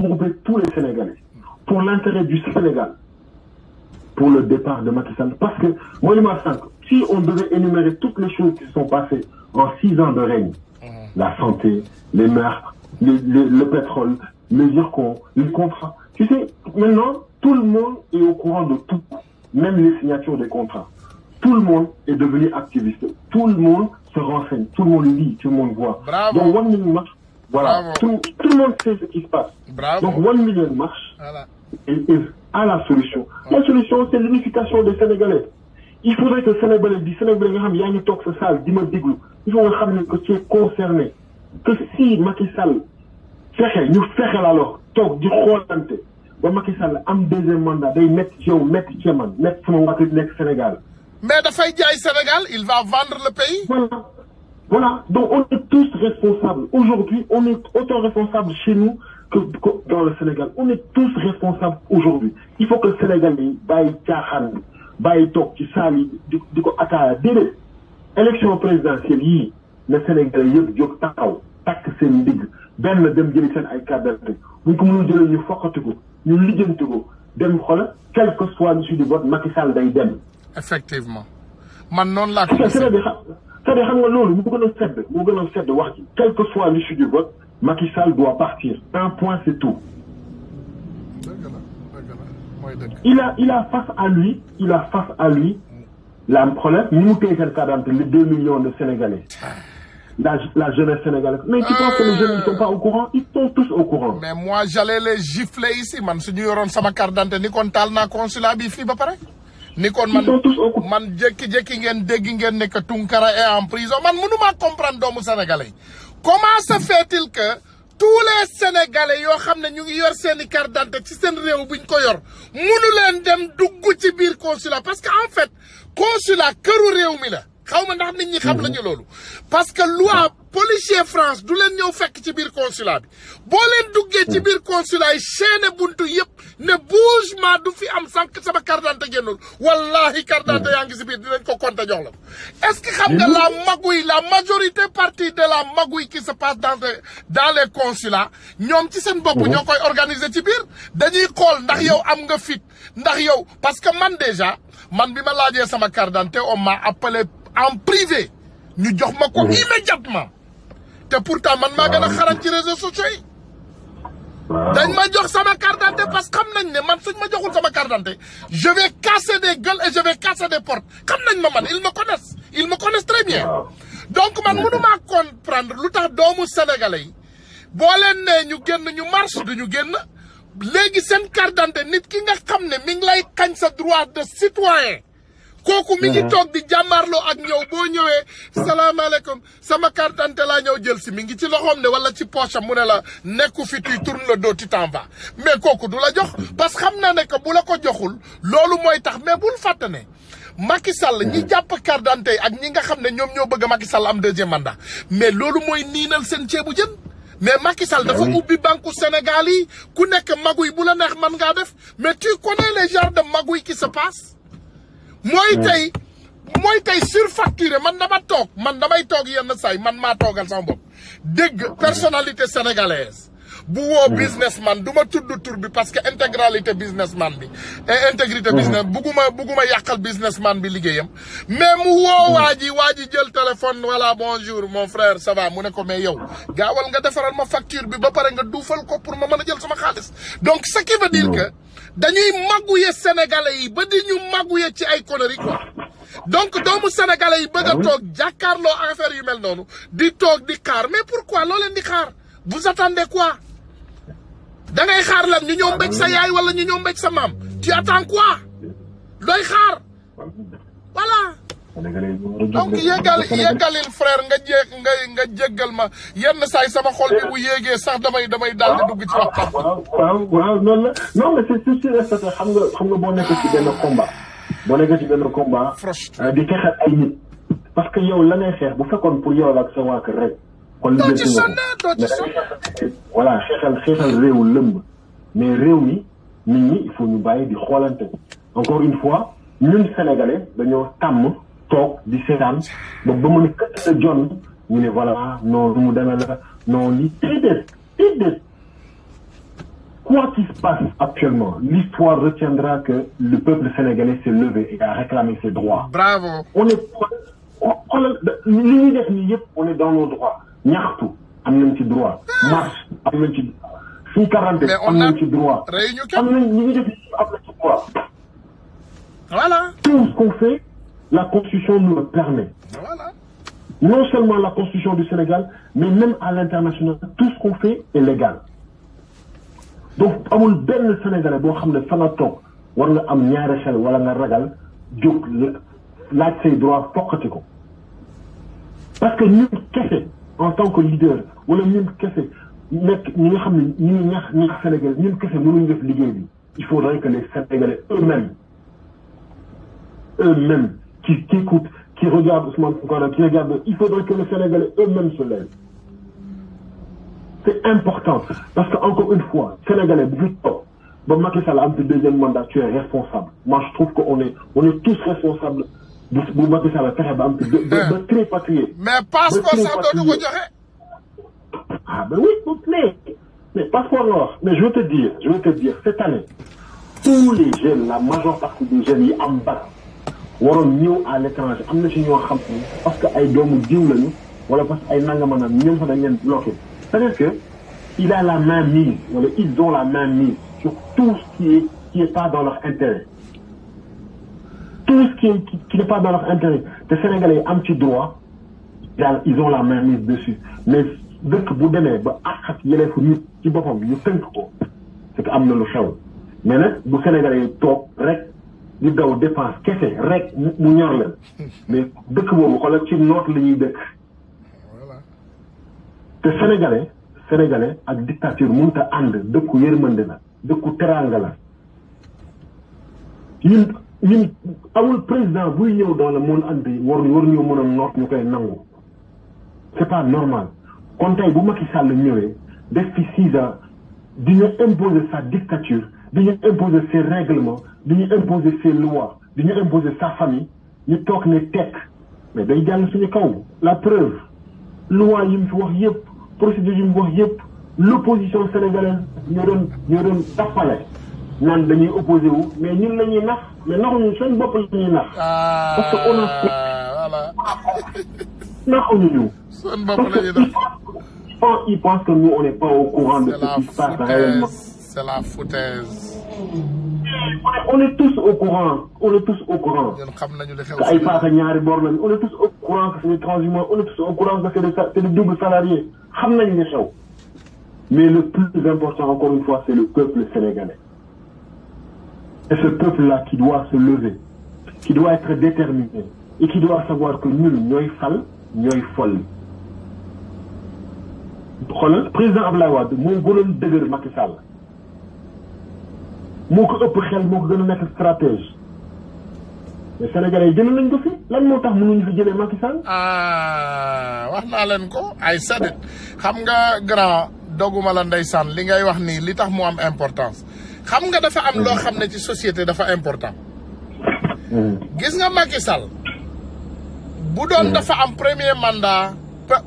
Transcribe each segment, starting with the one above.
regrouper tous les Sénégalais pour l'intérêt du Sénégal, pour le départ de Macky Sall. Parce que, moi, si on devait énumérer toutes les choses qui sont passées en 6 ans de règne, la santé, les meurtres, le pétrole, les zircons, les contrats, tu sais, maintenant, tout le monde est au courant de tout, même les signatures des contrats. Tout le monde est devenu activiste. Tout le monde se renseigne. Tout le monde lit, tout le monde voit. Bravo. Donc, 1 million marche. Voilà. Tout le monde sait ce qui se passe. Bravo. Donc, 1 million marche. Voilà. Et à la solution. La solution, c'est l'unification des Sénégalais. Il faudrait que les Sénégalais disent, Sénégalais, il y a une tox sale, dis-moi, dis-moi. Il faut que tu es concerné. Que si Macky Sall, nous faire alors, toc, du Rolante, Macky Sall, un deuxième mandat, il met Tieman, met son Sénégal. Mais de Sénégal, il va vendre le pays. Voilà. Voilà. Donc on est tous responsables. Aujourd'hui, on est autant responsables chez nous que dans le Sénégal. On est tous responsables aujourd'hui. Il faut que le Sénégalais baille Tchahan, baille Tok, Sali, Diko Ataya, Délé. Élection présidentielle, le Sénégalais, Yok Takaw, Tak Sen Dig, Ben Dem Djelisen Aïkadate. Nous, comme nous disons, nous Fokotiko, nous Lidjentiko, Dem Khola, quel que soit l'issue du vote, Macky Sall Daïdem. Effectivement. Man non la c'est-à-dire quel que soit l'issue du vote, Macky Sall doit partir. Un point, c'est tout. Il a face à lui, le problème, nous les 2 millions de Sénégalais. La jeunesse sénégalaise. Mais tu penses que les jeunes ne sont pas au courant? Ils sont tous au courant. Mais moi, j'allais les gifler ici, man. Si nous aurons sama carte d'identité, ni kon tal na consulat bi fi ba pare. Ni kon man jékki-jékki ngeen dégg ngeen ne que Tunkara est en prison. Man mënuma comprendre doomu Sénégalais. Comment se fait-il que tous les Sénégalais yoo xam ne ñu ngi yor seeni carte d'identité ci seen réew buñ ko yor mënu leen dem dugg ci biir consulat parce que en fait consulat këru réew mi la. xawma ndax nit ñi xam lañu loolu parce que loi policier France du leen ñëw fekk ci biir consulat bi boo leen duggee ci biir consulat yi chaîne buntu yëpp ne bougement du fi am sànq sama carte d'identité génnul wallahi carte d'identité yaa ngi si biir dinañ ko compter jox la est-ce que xam nga la magouille la majorité partie de la magouille qui se passe dans les consulats ñoom ci seen bopp ñoo koy organiser ci biir dañuy xool ndax yow am nga fit ndax yow parce que man déjà man bi ma laajee sama carte d'identité on m'a appelé en privé ñu jox ma ko immédiatement te pourtant man maa gën a xarañ ci réseaux sociaux yi dañ ma jox sama carte d'identité parce que xam nañ ne man suñ ma joxul sama carte d'identité je vais casser des gueules et je vais casser des portes xam nañ ma man ils me connaissent très bien donc man mënuma comprendre lu tax doomu sénégalais yi boo leen ne ñu génn ñu marche du ñu génn léegi seen carte d'identité nit ki nga xam ne mi ngi lay xañ sa droit de citoyen kooku mi ngi toog di jàmmarloo ak ñëw boo ñëwee salaamaaleykum sama carte d'identité laa ñëw jël si mi ngi ci loxoom ne wala ci poche am mu ne la nekku fi tu tourne le dos tu t'en vas mais kooku du la jox parce que xam naa ne que bu la ko joxul loolu mooy tax mais bul fàtte ne Macky Sall ñi jàpp carte d'identité ak ñi nga xam ne ñoom ñoo bëgg Macky Sall am deuxième mandat mais loolu mooy niinal seen ceebu jën mais Macky Sall dafa ubbi banque Sénégal yi ku nekk magouille bu la neex man ngaa def mais tu connais les genres de magouille qui se passe mooy tey surfacturé man damay toog yenn say man maa toogal sama bopp dégg personnalité sénégalaise bu woo businessman du ma tudd tur bi parce que intégralité businessman bi et intégrité business bugguma yàqal businessman bi liggéeyam mais mu woo waa ji jël téléphone voilà bonjour mon frère ça va mu ne ko mais yow gaawal nga defaral ma facture bi ba pare nga duufal ko pour ma mën a jël sama xaalis donc ce qui veut dire que dañuy magouiller sénégalais yi ba di ñu magouiller ci ay conneries quoi donc doomu sénégalais yi bëgg a toog jàkkaarloo affaire yu mel noonu di toog di xaar mais pourquoi loo leen di xaar vous attendez quoi da ngay xaar lan ñu ñëw mbéj sa yaay wala ñu ñëw mbéj sa maam tu attends quoi looy xaar voilà donc yeggalil frère nga jéggal ma yenn saay sama xol bi bu yéegee sax damay daal di dugg ci waxtaan. waaw noonu la non mais c'est sûr xam nga boo nekk ci benn combat. di xeexal ay nit parce que yow la ngay xeex bu fekkoon pour yow la ak sa waa kër rek. kon li doo ci sonn voilà xeexal réew lëmb mais réew mi nit ñi il faut ñu bàyyi di xoolante encore une fois ñun sénégalais dañoo tàmm toog di seetaan ba mën a kët sa jon ñu ne voilà non lu mu demee la non li déedéet quoi qu'il se passe actuellement, l'histoire retiendra que le peuple sénégalais s'est levé et a réclamé ses droits. Bravo. On est dans nos droits. Ñaxtu am nañ ci droit. Marche am nañ ci fii 40 am nañ ci droit. Am nañ ñi def am nañ ci droit. Voilà. Tout ce qu'on fait, la Constitution nous le permet. Voilà. Non seulement la Constitution du Sénégal, mais même à l'international, tout ce qu'on fait est légal. Donc, amul benn Sénégalais boo xam ne fa nga toog war nga am ñaari xel wala nga ragal jóg laaj say droit foqati ko. Parce que ñun kese en tant que leader wala ñun kese nekk ñi nga xam ne ñuy ñax Sénégalais ñun kese mënuñ def liggéey bi. Il faudrait que les Sénégalais eux-mêmes qui écoutent, qui regardent Ousmane Tounkara, qui regardent, il faudrait que les Sénégalais eux-mêmes se lèvent. C'est important. Parce que, encore une fois, Sénégalais, bon, Macky Sall a un deuxième mandat, tu es responsable. Moi, je trouve qu'on est tous responsables de Macky Sall de trépatrier. Mais passeport, ça doit nous retirer. Ah, ben oui, mais passeport noir. Mais je veux te dire, cette année, tous les jeunes, la majeure partie des jeunes, ils en battent. waroon ñëw à l'étranger am na ci ñoo xam ne parce que ay doomu diw lañu wala parce que ay nangamanam ñoom sax dañ leen bloqué. C'est-à-dire que il a la main mise wala ils ont la main mise sur tout ce qui est pas dans leur intérêt. Tout ce qui n'est pas dans leur intérêt. Les Sénégalais am ci droit ils ont la main mise dessus. Mais dëkk bu demee ba ak yeleefu nit ci boppam ñu tënk ko c'est que am na lu xew mais nag bu Sénégalais toog rek. di daw dépense kese rek mu ñor leen mais dëkk boobu xoolal ci noot la ñuy dëkk te sénégalais ak dictature mënut a ànd dëkku yërmande la dëkku teraanga la ñun amul président buy ñëw dans le monde entier war ñu mën a noot ñu koy nangu c'est pas normal kon tey bu Macky Sall ñëwee def fi 6 ans di ñu imposer sa dictature di ñu imposer ses règlements di ñu imposer ses lois di ñu imposer sa famille ñu toog ne tekk mais day jàll suñu kaw la preuve loi yi mu fi wax yëpp procédure yi mu wax yëpp l'opposition sénégalaise ñoo doon tappale naan dañuy opposé wu mais ñun la ñuy nax mais naxuñu seen bopp la ñuy nax parce que on a naxuñu seen bopp la ñuy nax ils pensent que nous on n'est pas au courant de ce qui se passe réellement. C'est la foutaise. On est tous au courant. On est tous au courant. On est tous au courant que c'est des transhumants. On est tous au courant que c'est des doubles salariés. Mais le plus important, encore une fois, c'est le peuple sénégalais. C'est ce peuple-là qui doit se lever, qui doit être déterminé et qui doit savoir que nous, nous sommes folles. Le président Abdoulaye Wade moo gënoon dëgër Macky Sall moo ko ëpp xel moo ko gën a nekk stratège mais Sénégalais yi jëlee nañ ko fi lan moo tax mënuñu fi jëlee Macky Sall. wax naa leen ko ay sadit xam nga grand doguma la ndeysaan li ngay wax nii li tax mu am importance xam nga dafa am loo xam ne ci société dafa important. gis nga Macky Sall bu doon dafa am premier mandat.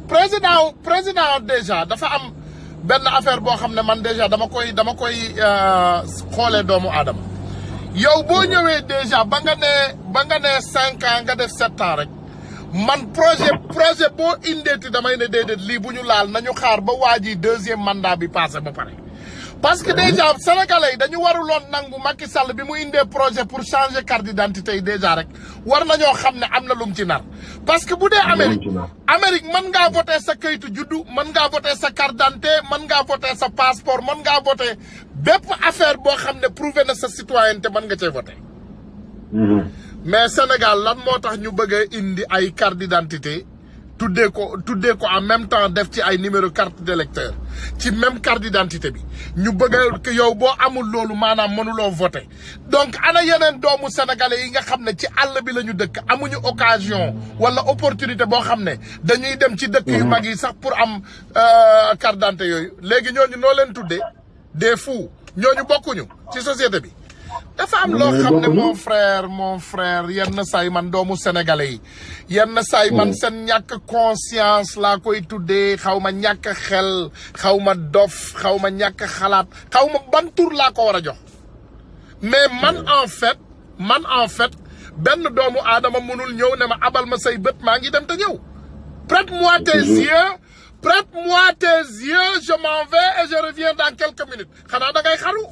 président déjà dafa am benn affaire boo xam ne man déjà dama koy xoolee doomu aadama yow boo ñëwee déjà ba nga ne 5 ans nga def 7 ans rek man projet boo indeeti damay ne déedéet lii bu ñu laal nañu xaar ba waa ji 2e mandat bi passé ba pare. parce que déjà sénégalais yi dañu waruloon nangu Macky Sall bi mu indee projet pour changer carte d'identité yi déjà rek war nañoo xam ne am na lum ci nar parce que bu dee Amérique mën ngaa voter sa kayitu juddu mën ngaa voter sa carte d'identité mën ngaa voter sa passeport mën ngaa voter bépp affaire boo xam ne prouver na sa citoyenneté mën nga cee voter mais Sénégal lan moo tax ñu bëgg a indi ay carte d'identité tuddee ko en même temps def ci ay numéro carte d'électeur ci même carte d'identité bi ñu bëgg que yow boo amul loolu maanaam mënuloo voter donc ana yeneen doomu sénégalais yi nga xam ne ci àll bi la ñu dëkk amuñu occasion wala opportunité boo xam ne dañuy dem ci dëkk yu mag yi sax pour am carte d'identité yooyu léegi ñooñu noo leen tuddee des fous ñooñu bokkuñu ci société bi dafa am loo xam ne mon frère yenn say man doomu sénégalais yi yenn say man seen ñàkk conscience laa koy tuddee xaw ma ñàkk xel xaw ma dof xaw ma ñàkk xalaat xaw ma ban tur laa ko war a jox mais man en fait benn doomu aadama mënul ñëw ne ma abal ma say bët maa ngi dem te ñëw prête-moi tes yeux je m'en vais et je reviens dans quelques minutes xanaa da ngay xaru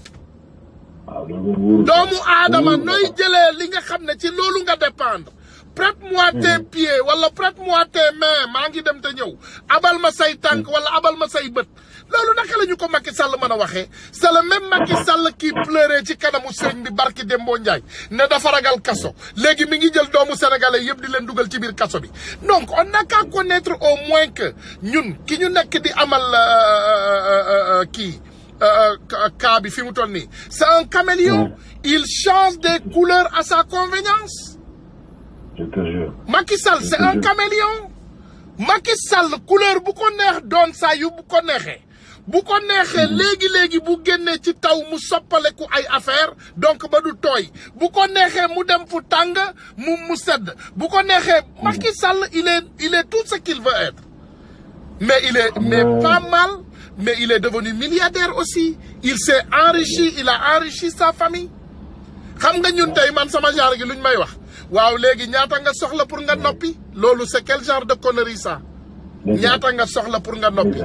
doomu aadama nooy jëlee li nga xam ne ci loolu nga dépendre prête-moi tes pieds wala prête-moi tes mains maa ngi dem te ñëw abal ma say tànk wala abal ma say bët loolu naka la ñu ko Macky Sall mën a waxee c'est le même Macky Sall qui pleurait ci kanamu sëñ bi barki Dembo Ndiaye ne dafa ragal kaso léegi mi ngi jël doomu sénégalais yëpp di leen dugal ci biir kaso bi donc on n'a qu'à connaître au moins que ñun ki ñu nekk di amal kii cas bi fi mu toll nii c'est un caméléon il change des couleurs à sa convenience. Je te jure. Macky Sall c'est un caméléon. Macky Sall couleur bu ko neex doon saa yu bu ko neexee bu ko neexee léegi bu génnee ci taw mu soppaleku ay affaire donc ba du tooy bu ko neexee mu dem fu tàng mu sedd bu ko neexee Macky Sall il est tout ce qu'il veut être mais pas mal mais il est devenu milliardaire aussi il s'est enrichi il a enrichi sa famille xam nga ñun tey man sama genre gi luñ may wax waaw léegi ñaata nga soxla pour nga noppi loolu c'est quel genre de connerie ça ñaata nga soxla pour nga noppi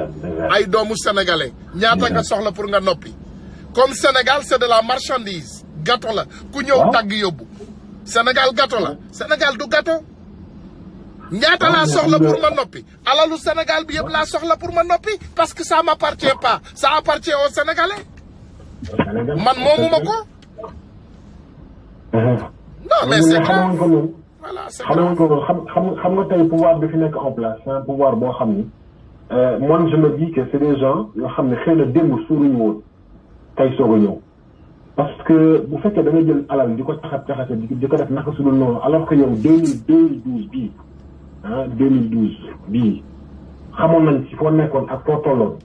ay doomu sénégalais ñaata nga soxla pour nga noppi comme Sénégal c'est de la marchandise gâteau la ku ñëw tagg yóbbu Sénégal gâteau la Sénégal du gâteau ñaata laa soxla pour ma noppi alalu Sénégal bi yëpp laa soxla pour ma noppi parce que ça m'appartient pas ça appartient aux Sénégalais man moomuma ko non mais c'est grave voilà c'est grave xam nga tey pouvoir bi fi nekk en place c'est un pouvoir boo xam ni moi je me dis que c'est des gens yoo xam ne xëy na démb suuruñu woon tey soog a ñëw parce que bu fekkee da nga jël alal di ko caxate di ko def naka su dul noonu alors que yow 2012 bii 2012 bii xamoon nañ ci foo nekkoon ak foo tolloon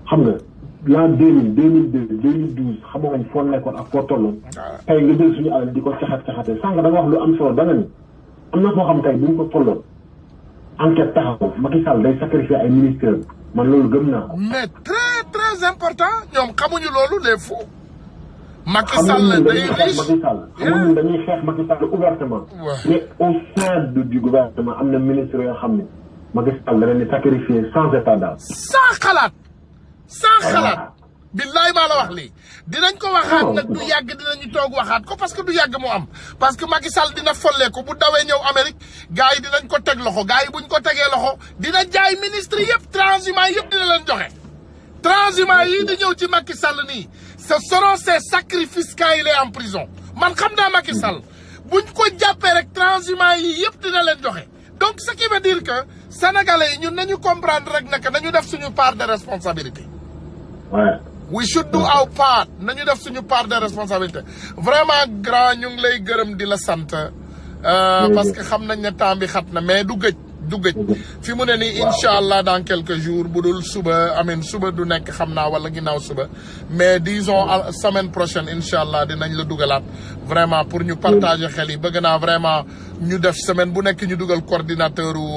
xam nga l'an 2000 2002 2012 xamoon nañ foo nekkoon ak foo tolloon tey nga jël suñu alal di ko caxate sànq da nga wax lu am solo da nga ni am na foo xam tey bu ñu ko tolloon enquête taxaw Macky Sall day sacrifier ay ministères man loolu gëm naa ko. mais très très important ñoom xamuñu loolu les fous. Macky Sall day riche xamuñu dañuy xeex Macky Sall ouvertement. mais au sein du gouvernement am na ministre yoo xam ne Macky Sall da leen di sacrifier sans état d'âme. sans xalaat. billaay maa la wax lii dinañ ko waxaat nag du yàgg dinañu toog waxaat ko parce que du yàgg mu am parce que Macky Sall dina follee ko bu dawee ñëw Amérique gars yi dinañ ko teg loxo gars yi buñ ko tegee loxo dina jaay ministre yëpp transhumants yëpp dina leen joxe transhumants yi di ñëw ci Macky Sall nii ce seront ses sacrifices quand il est en prison man xam naa Macky Sall buñ ko jàppee rek transhumants yi yëpp dina leen joxe donc ce qui veut dire que sénégalais yi ñun nañu comprendre rek naka nañu def suñu part de responsabilité. Ouais. We should do our part nañu def suñu part de responsabilité vraiment grand ñu ngi lay gërëm di la sant parce que xam nañ ne temps bi xat na mais du gëj fi mu ne nii incha allah dans quelques jours bu dul suba amin suba du nekk xam naa wala ginnaaw suba mais disons semaine prochaine incha allah dinañ la dugalaat vraiment pour ñu partager xel yi bëgg naa vraiment ñu def semaine bu nekk ñu dugal coordinateur u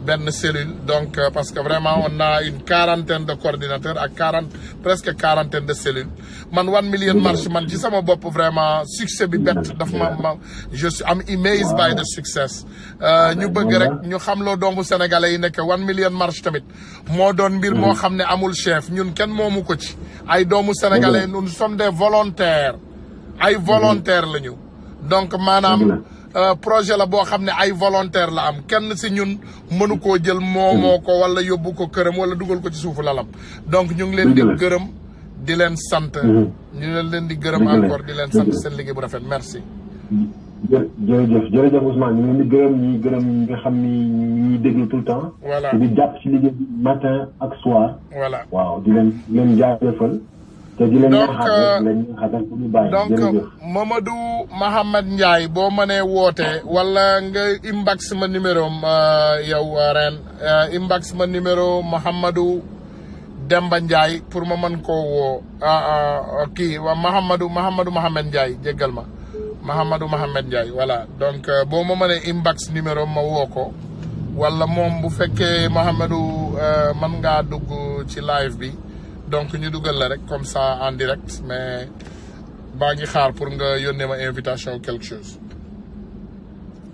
benn cellule donc parce que vraiment on a une quarantaine de coordinateurs ak presque quarantaine de cellules man 1 million marche man ci sama bopp vraiment succès bi bett daf ma je suis am amazed by the success ñu bëgg rek ñu xam loo doomu sénégalais yi nekk 1 million marche tamit moo doon mbir moo xam ne amul chef ñun kenn moomu ko ci ay doomu sénégalais nous sommes des volontaires ay volontaires la ñu donc maanaam projet la boo xam ne ay volontaire la am kenn si ñun mënu koo jël moomoo ko wala yóbbu ko këram wala dugal ko ci suufu lalam donc ñu ngi leen di gërëm di leen sant ñu leen di gërëm encore di leen sant seen liggéey bu rafet merci jërëjëf Ousmane ñu ngi gërëm ñi nga xam ni ñuy déglu tout le temps voilà di jàpp ci liggéey bi matin ak soir voilà waaw di leen jaajëfal donc Mamadou Mohamed Ndiaye boo mënee woote wala nga inbox ma numéro yow ren inbox ma numéro Mohamadou Demba Ndiaye pour ma mën koo woo kii waa Mohamed Ndiaye jéggal ma Mohamed Ndiaye voilà donc boo ma mënee inbox numéro ma woo ko wala moom bu fekkee Mohamedou mën ngaa dugg ci live bi donc ñu dugal la rek comme ça en direct mais baa ngi xaar pour nga yónnee ma invitation quelque chose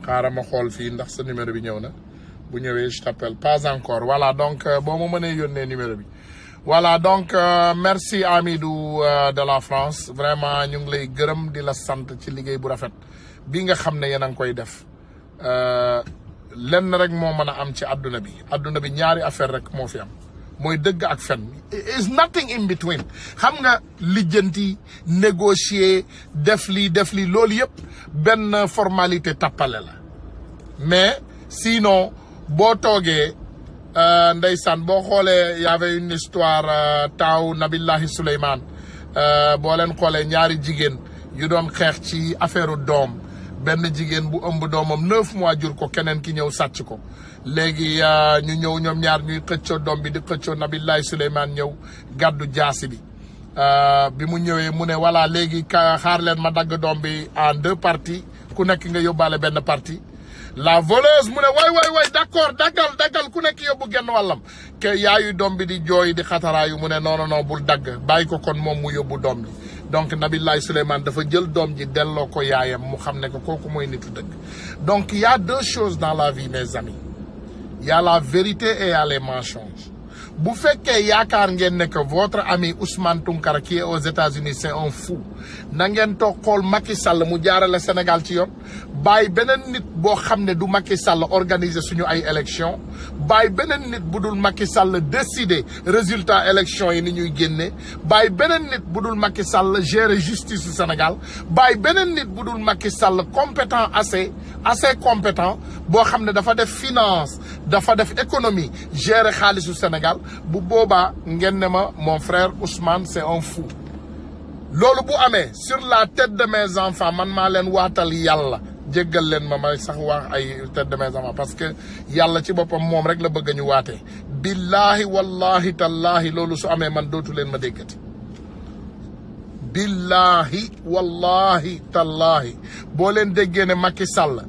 xaaral ma xool fii ndax sa numéro bi ñëw na bu ñëwee je t'appelle pas encore voilà donc boo ma mënee yónnee numéro bi voilà donc merci Amidou de la France vraiment ñu ngi lay gërëm di la sant ci liggéey bu rafet bi nga xam ne yéen a ngi koy def lenn rek moo mën a am ci àdduna bi ñaari affaire rek moo fi am mooy dëgg ak fen is nothing in between xam nga lijjanti négocier def lii loolu yëpp benn formalité tappale la mais sinon boo toogee ndeysaan boo xoolee y avait une histoire taaw Nabillahi Souleymane boo leen xoolee ñaari jigéen yu doon xeex ci affaire doom benn jigéen bu ëmb doomam 9 mois jur ko keneen ki ñëw sàcc ko léegi ñu ñëw ñoom ñaar ñuy xëccoo doom bi di xëccoo Nabillahi Souleymane ñëw gàddu jaasi bi mu ñëwee mu ne voilà léegi xaar leen ma dagg doom bi en 2 parties ku nekk nga yóbbaale benn partie la voleuse mu ne way d'accord daggal ku nekk yóbbu genn wàllam ke yaayu doom bi di jooy di xataraayu mu ne non bul dagg bàyyi ko kon moom mu yóbbu doom bi donc Nabillahi Souleymane dafa jël doom ji delloo ko yaayam mu xam ne que kooku mooy nitu dëgg donc il y a 2 choses dans la vie mes amis il y a la vérité et il y a les mensonges bu fekkee yaakaar ngeen ne que votre ami Ousmane Tounkara qui est aux États-Unis c'est un fou na ngeen toog xool Macky Sall mu jaarale Sénégal ci yoon bàyyi beneen nit boo xam ne du Macky Sall organiser suñu ay élection bàyyi beneen nit bu dul Macky Sall décider résultat élection yi ni ñuy génne bàyyi beneen nit bu dul Macky Sall gérer justice du Sénégal bàyyi beneen nit bu dul Macky Sall compétent assez compétent boo xam ne dafa def finance dafa def économie gérer xaalisu Sénégal bu boobaa ngeen ne ma mon frère Ousmane c'est un fou loolu bu amee sur la tête de mes enfants man maa leen waatal yàlla jéggal leen ma may sax wax ay tête de mes enfants parce que yàlla ci boppam moom rek la bëgg ñu waatee billahi wallahi tallahi loolu su amee man dootu leen ma déggati billahi wallahi tallahi boo leen déggee ne Macky Sall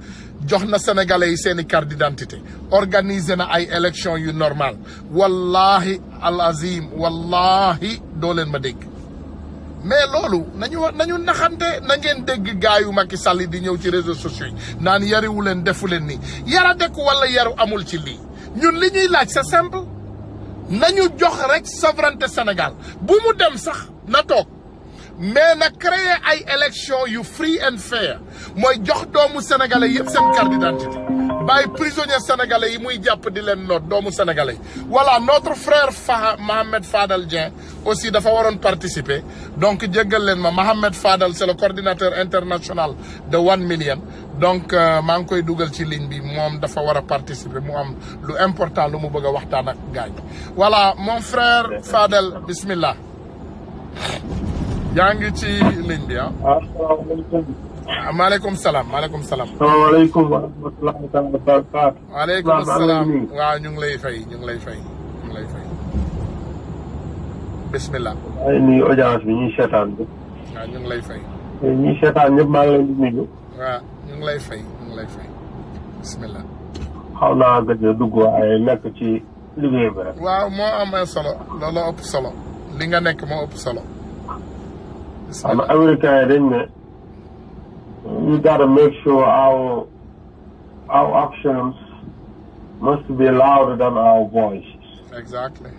jox na sénégalais yi seeni carte d'identité organiser na ay élection yu normal wallahi al azim wallahi doo leen ma dégg mais loolu nañu naxante na ngeen dégg gaayu Macky Sall yi di ñëw ci réseaux sociaux yi naan yariwu leen defu leen nii yara dekk wala yaru amul ci lii ñun li ñuy laaj c'est simple nañu jox rek souveraineté Sénégal bu mu dem sax na toog mais na créer ay élection yu free and fair mooy jox doomu sénégalais yëpp seen carte d'identité bàyyi prisonnier sénégalais yi muy jàpp di leen noot doomu sénégalais voilà notre frère Mohamed Fadal Dieng aussi dafa waroon participer donc jéggal leen ma Mohamed Fadal c'est le coordinateur international de 1 million donc maa ngi koy dugal ci ligne bi moom dafa war a participer mu am lu important lu mu bëgg a waxtaan ak gaañ voilà mon frère Fadel bismillah yaa ngi ci ligne bi asalaamaaleykum. maaleykum salaam maaleykum salaam. salaamaaleykum wa rahmatullahi taala wa barakaatu. waaleykum salaam waaw ñu ngi lay fay bismillah. maa ngi nuyu audience bi ñuy seetaan bi. waaw ñu ngi lay fay. ñuy seetaan ñëpp maa ngi leen di nuyu. waaw ñu ngi lay fay bismillah. xaw naa gëj a dugg waaye nekk ci liggéey bi rek. waaw moo am solo looloo ëpp solo li nga nekk moo ëpp solo. xam nga américain yi dañ ne you gotta make sure our actions must be louder than our voices. Exactly.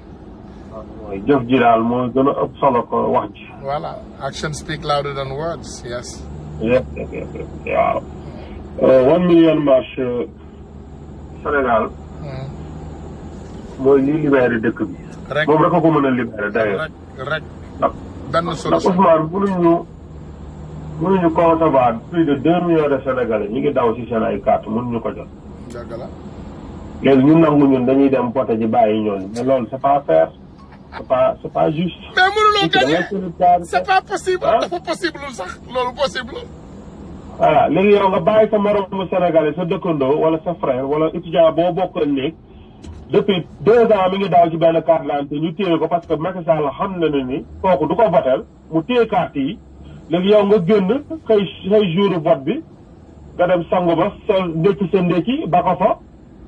mooy jëf ji daal mooy gën a ëpp solo ko wax ji. Voilà, actions speak louder than words. Yes. Yes. waaw. 1 million marche Sénégal. mooy lii libéré dëkk bi. rek moom rek a ko mën a libéré d'ailleurs. rek. benn ndax solution Ousmane mënuñu concevoir plus de 2 millions de Sénégalais ñu ngi daw ci seen ay carte mënuñu ko jot. dëgg la. léegi ñun nangu ñun dañuy dem voté ji bàyyi ñooñu mais loolu c'est pas fair c'est pas juste. mais mënuloo gagner c'est c'est pas possible. dafa possible sax loolu possible. voilà léegi yow nga bàyyi sa moromu Sénégalais sa dëkkandoo wala sa frère wala étudiant boo bokkal néeg depuis 2 ans mi ngi daaw ci benn carte d'identité ñu téye ko parce que Macky Sall xam na ne ni kooku du ko votel mu téye carte yi léegi yow nga génn xëy jour vote bi nga dem sangu ba sol ndékki sa ndékki ba ko fa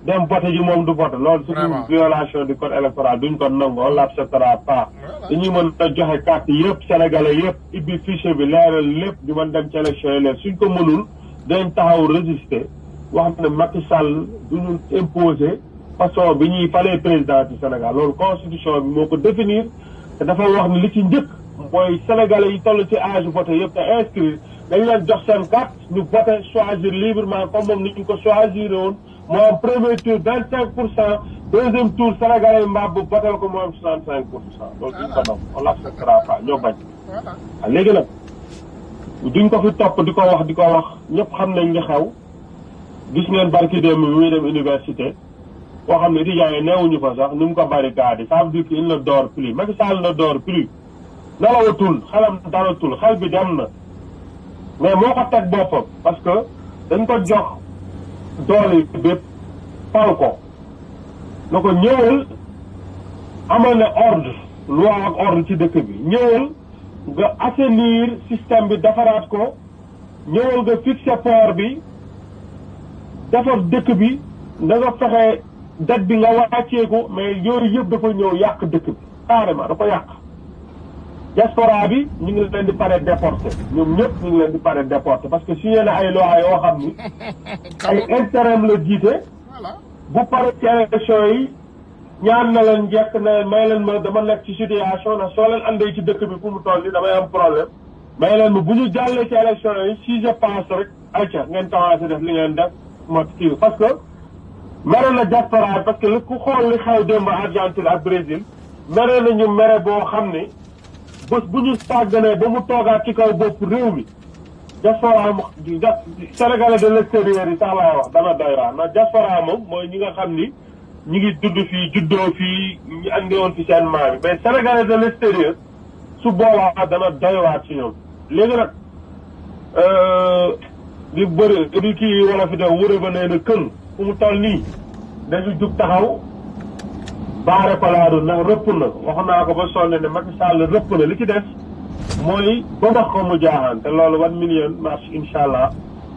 dem vote ji moom du vote loolu c'est une violation du code électoral duñ ko nangu on l'acceptera pas dañuy mën a joxe carte yëpp sénégalais yëpp ibbi fichier bi leeral lépp ñu mën dem ci élection yi leer suñ ko mënul dañ taxaw résister wax ne Macky Sall duñu imposer façon bi ñuy falee président du Sénégal loolu constitution bi moo ko définir te dafa wax ni li ci njëkk mooy sénégalais yi toll ci âge voté yëpp te inscrire dañ leen jox seen carte ñu voté choisir librement comme moom ni ñu ko choisir woon moo am premier tour 25%, deuxième tour sénégalais yi mbaa bu voté ko moo am 65%. loolu duñ ko nangu on l'acceptera pas ñoo bañ. léegi nag duñ ko fi topp di ko wax ñëpp xam nañ li xew gis ngeen barki démb bi muy dem université. boo xam ne étudiants yi neewuñu fa sax ni mu ko barricade ça veut dire qu'il ne dort plus Macky Sall ne dort plus nelawatul xelam dalatul xel bi dem na mais moo ko teg boppam parce que dañ ko jox doole bépp fal ko na ko ñëwal amal ne ordre loi ak ordre ci dëkk bi ñëwal nga assainir système bi defaraat ko ñëwal nga fixer port bi defar dëkk bi da nga fexe date bi nga wàcceeku mais yooyu yëpp dafa ñëw yàq dëkk bi carrément dafa yàq diaspora bi ñu ngi leen di pare déporté ñoom ñëpp ñu ngi leen di pare déporté parce que signé na ay loi yoo xam ni ay intérim la jiite bu pare ci élection yi ñaan na leen njëkk ne may leen ma dama nekk ci situation na soo leen andee ci dëkk bi fu mu toll ni damay am problème may leen ma bu ñu jàllee ci élection yi si je pense rek ayca ngeen commencé def li ngeen def ma kii parce que mere na diaspora parce que ku xool li xew démb Argentine ak Brésil mere nañu mere boo xam ne bés bu ñu sàgganee ba mu toogaat ci kaw bopp réew mi diaspora sénégalais de l'extérieur yi sax laay wax dana doy waar ndax diaspora moom mooy ñi nga xam ni ñi ngi dudd fii juddoo fii ñu andi woon fi seen maam yi mais sénégalais de l'extérieur su boobaa dana doy waar ci ñoom léegi nag li bëri di kii wala fi de wërë ba nee na kën fu mu toll nii dañu jug taxaw baare palaadu ndax rëpp na wax naa ko ba sonn ne Macky Sall rëpp na li ci des mooy ba wax ko mu jaaxaan te loolu 1 million marche incha allah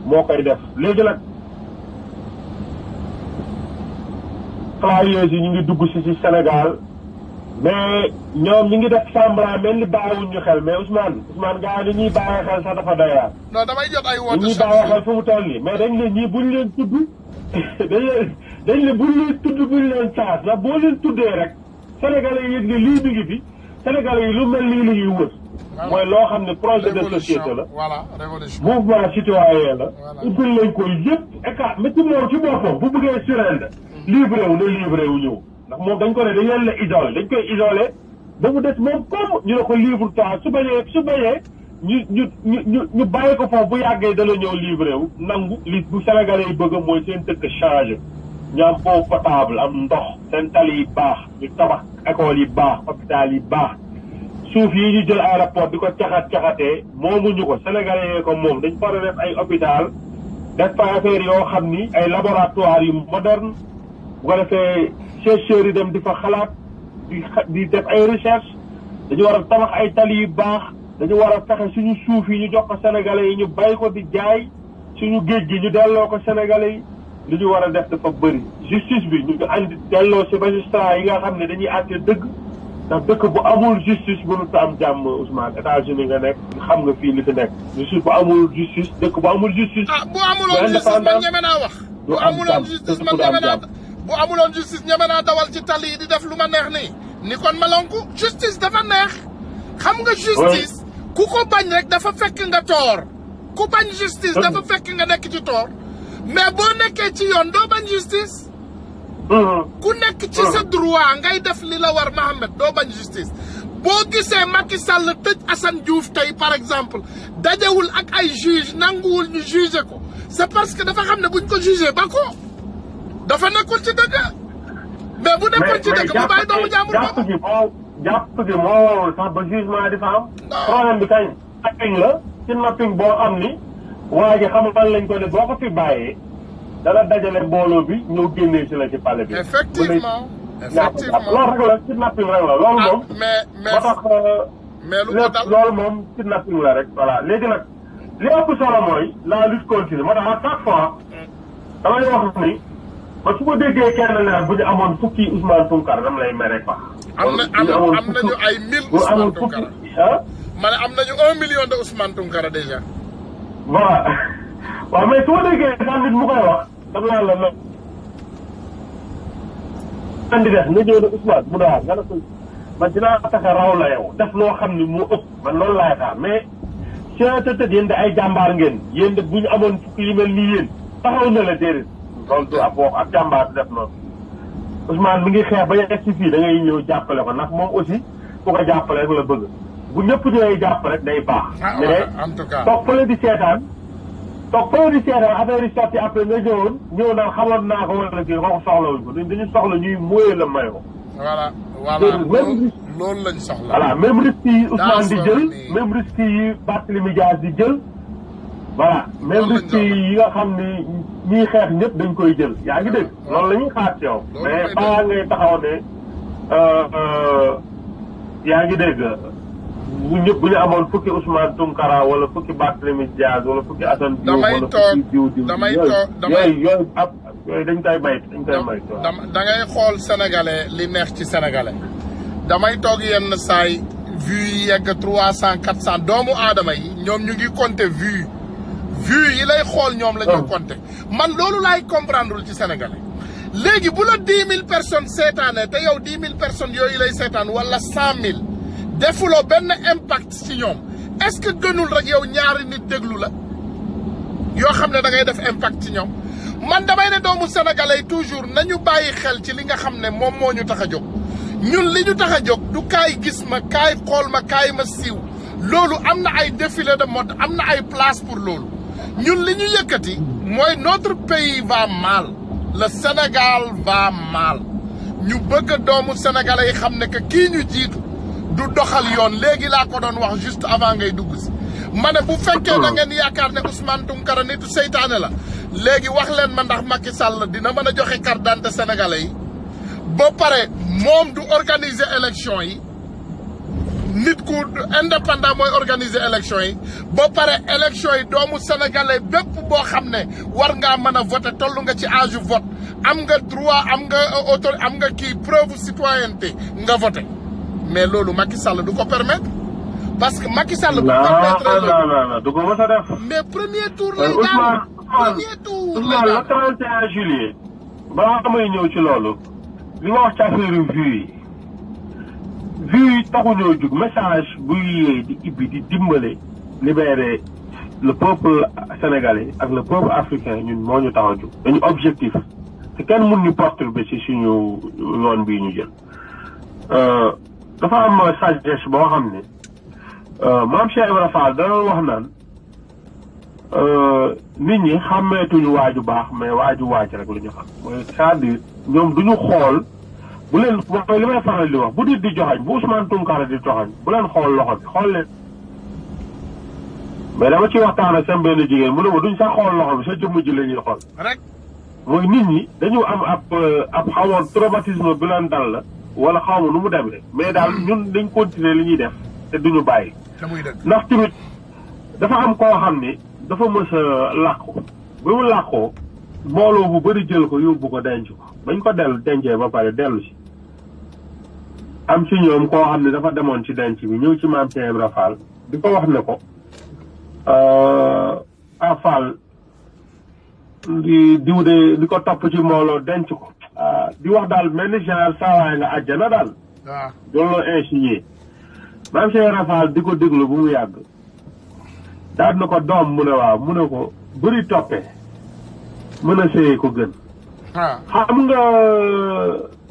moo koy def léegi nag travailleurs yi ñu ngi dugg si Sénégal mais ñoom ñu ngi def semblant mel ni bàyyiwuñ ñu xel mais Ousmane gars yi ñuy bàyyi xel sax dafa doy waar. non damay jot ay woote ñuy bàyyi xel fu mu toll nii mais dañ ne ñii buñ leen tudd dañ ne buñ leen tudd buñ leen saas ndax boo leen tuddee rek sénégalais yi yëg ne lii mi ngi fi sénégalais yi lu mel nii la ñuy wër. mooy loo xam ne projet de société la. voilà révolution mouvement citoyen la. ubbil lañ koy yëpp état mais ci moom ci boppam bu bëggee surrender. livré wu na livré wu ñëw. ndax moom dañ ko ne dañ leen la isolé dañ koy isolé ba mu des moom comme ñu ne ko livre toi su bañee ñu bàyyi ko foofu bu yàggee dana ñëw livré wu nangu li bu sénégalais yi bëgg mooy seen dëkk changé ñu am eau potable am ndox seen tali yi baax ñu tabax école yi baax hôpital yi baax suuf yi ñu jël aéroport di ko caxatee moomuñu ko sénégalais yee ko moom dañ war a def ay hôpital def fa affaire yoo xam ni ay laboratoire yu moderne bu ko defee chercheurs yi dem di fa xalaat di def ay recherche dañu war a tabax ay tali yu baax dañu war a fexe suñu suuf yi ñu jox ko sénégalais yi ñu bay ko di jaay suñu géej gi ñu delloo ko sénégalais yi li ñu war a def dafa bëri justice bi ñu andi delloo si magistrat yi nga xam ne dañuy àtte dëgg ndax dëkk bu amul justice mënut a am jàmm Ousmane États-Unis nga nekk xam nga fii li fi nekk justice bu amul justice dëkk bu amul justice. ah bu amuloon justice man ñeme naa wax. bu amuloon justice man ñeme naa bu amuloon justice ñeme naa dawal ci tali yi di def lu ma neex nii ni kon malonku justice dafa neex xam nga justice ku ko bañ rek dafa fekk nga toor ku bañ justice dafa fekk nga nekk ci toor mais boo nekkee ci yoon doo bañ justice ku nekk ci sa droit ngay def li la war Mohamed doo bañ justice boo gisee Macky Sall tëj Assane Diouf tey par exemple dajewul ak ay juge nanguwul ñu juger ko c'est parce que dafa xam ne buñ ko juger ba ko dafa nekkul ci dëgg mais bu nekkul ci dëgg bu bàyyi doomu jàmbur jàpp gi moo warul sax ba jugement di fa am problème bi kañ napping la ci napping boo xam ni waa ji xamal lañ ko ne boo ko fi bàyyee dana dajale mbooloo bi ñëw génnee si la ci palais bi. effectivement loolu rek la kidnapping rek la loolu moom. mais tax lu ko dal loolu moom kidnapping la rek voilà léegi nag li ëpp solo mooy la lutte continue moo tax à chaque fois damay wax ni ba su ko déggee kenn ne bu ñu amoon fukki Ousmane Tounkara dama lay mere quoi. am nañu ay 1000 Ousmane Tounkara ma ne am nañu 1 million de Ousmane Tounkara déjà. voilà waaw mais su ma déggee sax nit mu koy wax dama naan la nag. andi def nga ñëw ne Ousmane mu daal nga ne ko man dinaa tax a raw la yow def loo xam ni moo ëpp man loolu laay xaar mais c'est yéen de ay jàmbaar ngeen yéen de bu ñu amoon fukki yu mel nii yéen taxaw na la déedéet loolu du ab wax ak jàmbaar def noonu Ousmane mi ngi xeex ba yegg si fii da ngay ñëw jàppale ko ndax moom aussi ku ko jàppale rek la bëgg bu ñëpp ñëwee jàpp rek day baax. mais en tout cas toog fële di seetaan affaire yi sotti après nga ñëw naan xamoon naa ko wala kii kooku soxlawuñ ko dañu soxla ñuy mooyee la mayoo. voilà loolu lañ soxla. voilà même risque yi Ousmane di jël même risque yi Barthélémy Dias di jël. voilà même risque yi nga xam ni ñiy xeex ñëpp dañ koy jël yaa ngi dégg. loolu la ñuy xaar ci yow. mais balaa ngay taxaw ne yaa ngi dégg bu ñu amoon fukki Ousmane Tounkara wala fukki Barthélémy Dias wala fukki Assane Diouf wala fukki diw yooyu dañ koy bay da ngay xool sénégalais li neex ci sénégalais damay toog yenn saay vues yi yegg 300 400 doomu aadama yi ñoom ñu ngi compter vues yi lay xool ñoom la ñuy compter man loolu laay comprendre ci sénégalais léegi bu la 10 000 personnes seetaanee te yow 10 000 personnes yooyu lay seetaan wala 100 000 defuloo benn impact ci ñoom est-ce que gënul rek yow ñaari nit déglu la yoo xam ne da ngay def impact ci ñoom man damay ne doomu sénégalais toujours nañu bàyyi xel ci li nga xam ne moom moo ñu tax a jóg ñun li ñu tax a jóg du kaay gis ma kaay xool ma kaay ma siiw loolu am na ay défilé de mode am na ay place pour loolu ñun li ñu yëkkati mooy notre pays va mal le Sénégal va mal ñu bëgg doomu sénégalais yi xam ne que kii ñu jiitu du doxal yoon léegi laa ko doon wax juste avant ngay dugg si ma ne bu fekkee da ngeen yaakaar ne Ousmane Tounkara nitu seytaane la léegi wax leen ma ndax Macky Sall dina mën a joxe carte d'identité sénégalais yi ba pare moom du organiser élection yi nit ku indépendant mooy organiser élection yi ba pare élection yi doomu sénégalais bépp boo xam ne war ngaa mën a voter toll nga ci âge vote am nga droit am nga autorité am nga kii preuve citoyenneté nga voter mais loolu Macky Sall du ko permettre parce que Macky Sall bu permettre non du ko mës a def. mais premier tour lay daan premier tour lay daan le 31 juillet. balaa may ñëw ci loolu. li ma wax ci affaire vues yi taxuñoo jug message buy yee di ibbi di dimbale libérer le peuple sénégalais ak le peuple africain ñun moo ñu tax a jug dañu objectif te kenn mun ñu perturber ci suñu yoon bii ñu jël. dafa am sagesse boo xam ne maam Cheikh Ibrahima Fall dana wax naan nit ñi xàmmeetuñu waaju baax mais waaju waaj rek lu ñu xam mooy c'est-à-dire ñoom duñu xool bu leen mooy li may faral di wax bu nit di joxañ bu Ousmane Tounkara di joxañ bu leen xool loxo bi xool leen mais dama ci waxtaan ak seen benn jigéen mu ne ma duñ sax xool loxo bi sa jëmm ji la ñuy xool rek mooy nit ñi dañu am ab xawoon traumatisme bi leen dal la wala xaw ma nu mu demee mais daal ñun dañ continuer li ñuy def te duñu bàyyi ndax tamit dafa am koo xam ni dafa mës a làqu bi mu làqoo mbooloo bu bëri jël ko yóbbu ko denc ko bañ ko dencee ba pare dellu si am ci ñoom koo xam ne dafa demoon ci denc bi ñëw ci maam Cheikh Ibra Fall di ko wax ne ko Fall diw de di ko topp ci mbooloo denc ko di wax daal mel ni genre saawaay nga àjjana daal dooloo insigné maam Cheikh Ibra Fall di ko déglu bu mu yàgg daal na ko doom mu ne waaw mu ne ko bëri toppee mën a séyee ko gën xam nga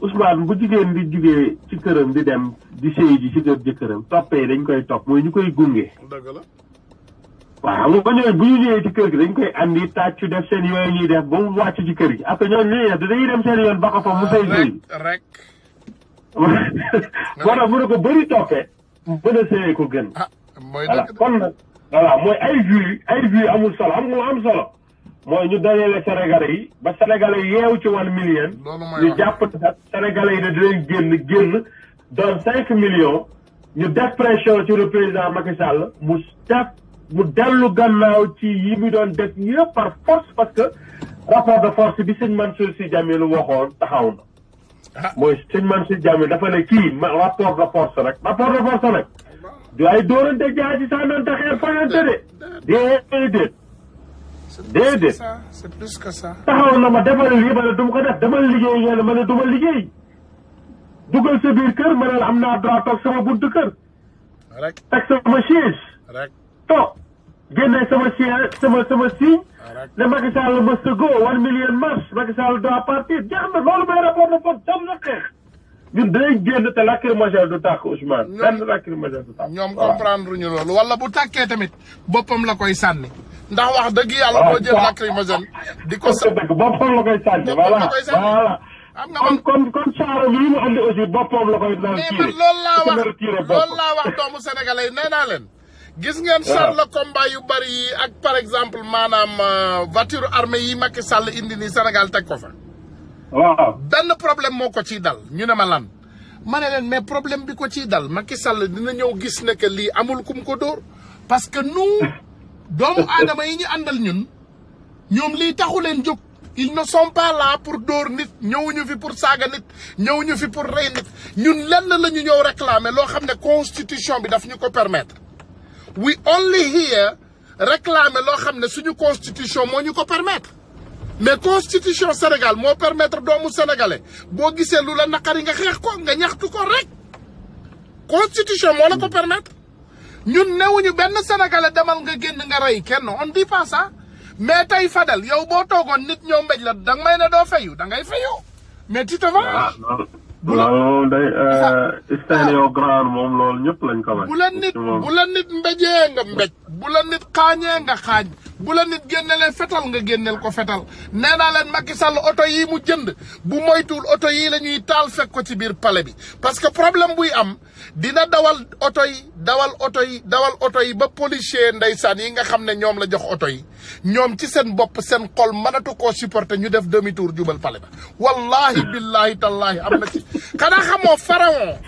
Ousmane bu jigéen di jugee ci këram di dem di séy ji ci kër jëkkëram toppee dañ koy topp mooy ñu koy gunge waaw xam nga ñooñu bu ñu ñëwee ci kër gi dañ koy andi tàccu def seen yooyu ñuy def ba mu wàcc ci kër gi après ñooñu li ñuy def dañuy dem seen yoon ba ko fa mu sëy sëy rek moo tax mu ne ko bëri toppee mën a séyee ko gën voilà kon nag voilà mooy ay vues amul solo am nga am solo mooy ñu dajale Sénégalais yi ba Sénégalais yi yeewu ci 1 million. ñu jàpp Sénégalais yi ne dinañ génn doon 5 millions. ñu def pression ci le président Macky Sall mu dellu gannaaw ci yi mu doon def yëpp par force parce que rapport de force bi sëñ Mansour Sy Djamil waxoon taxaw na. mooy sëñ Mansour Sy Djamil dafa ne kii rapport de force rek rapport de force rek du ay dóorante jaay ci sànnante xeer fayante de déedéet. c'est plus que ça. taxaw na ma defal lii ma ne du ma ko def demal liggéey ngeen ma ne du ma liggéey. dugal sa biir kër ma ne la am naa droit toog sama buntu kër. rek teg sama siège. rek toog génne sama siège sama signe. ne Macky Sall must go 1 million marche Macky Sall doit partir jeex na loolu mooy rapport de force jam na xeex. ñun dinañ génn te lacrymogène du tàkk Ousmane. benn lacrymogène du tàkk. ñoom comprendre ñu loolu wala bu tàkkee tamit boppam la koy sànni. ndax wax dëgg yàlla boo jël lacrymogène di ko sànni boppam la koy sànni voilà. am nga man kon saaro yi mu andi aussi boppam la koy dal mais man loolu laa wax doomu sénégalais yi nee naa leen gis ngeen char le combat yu bari yi ak par exemple maanaam voiture armée yi Macky Sall indi nii Sénégal teg ko fa waaw benn problème moo ko ciy dal ñu ne ma lan ma ne leen mais problème bi ko ciy dal Macky Sall dina ñëw gis ne que lii amul kum ko dóor parce que nous doomu aadama yi ñu àndal ñun ñoom lii taxu leen jóg ils ne sont pas là pour dóor nit ñëwuñu fi pour saaga nit ñëwuñu fi pour rey nit ñun lenn la ñu ñëw réclamer loo xam ne constitution bi daf ñu ko permettre we only here réclamer loo xam ne suñu constitution moo ñu ko permettre mais constitution Sénégal moo permettre doomu sénégalais boo gisee lu la naqari nga xeex ko nga ñaxtu ko rek constitution moo la ko permettre ñun newuñu benn sénégalais demal nga génn nga rey kenn on dit pas ça mais tey Fadel yow boo toogoon nit ñoo mbéj la danga may ne doo fayu da ngay fayu mais tu te vas. loolu day stéréo grand moom loolu ñëpp lañ ko wax. bu la nit mbéjee nga mbéj bu la nit xaañee nga xaañ bu la nit génnelee fetal nga génneel ko fetal nee naa leen Macky Sall oto yii mu jënd bu moytuwul oto yii la ñuy taal fekk ko ci biir palais bi parce que problème buy am dina dawal oto yi ba policier ndeysaan yi nga xam ne ñoom la jox oto yi ñoom ci seen bopp seen xol mënatu koo supporter ñu def demi tour jubal palais ba wallahi billahi tallahi am na ci xanaa xamoo pharaon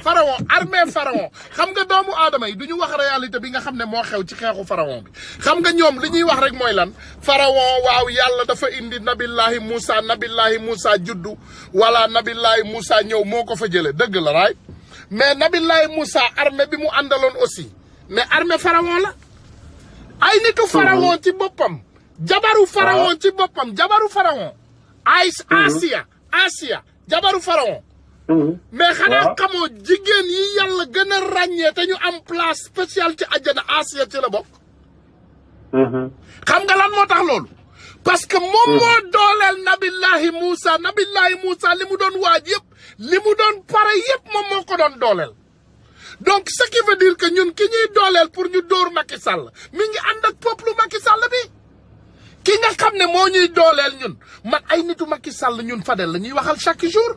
armée pharaon xam nga doomu aadama yi du ñu wax réalité bi nga xam ne moo xew ci xeexu pharaon bi xam nga ñoom li ñuy wax rek mooy lan pharaon waaw yàlla dafa indi nabillahi Moussa juddu wala nabillahi Moussa ñëw moo ko fa jële dëgg la raay mais nabillahi Moussa armée bi mu àndaloon aussi mais armée pharaon la ay nitu pharaon ci boppam jabaru pharaon ci boppam jabaru pharaon Asia jabaru pharaon mais xanaa xamoo jigéen yi yàlla gën a ràññee te ñu am place spéciale ci àjjana Asia ci la bokk xam nga lan moo tax loolu parce que moom moo dooleel nabillahi Moussa li mu doon waaj yëpp li mu doon pare yëpp moom moo ko doon dooleel donc ce qui veut dire que ñun ki ñuy dooleel pour ñu dóor Macky Sall mi ngi ànd ak peuple Macky Sall bi ki nga xam ne moo ñuy dooleel ñun man ay nitu Macky Sall ñun Fadel la ñuy waxal chaque jour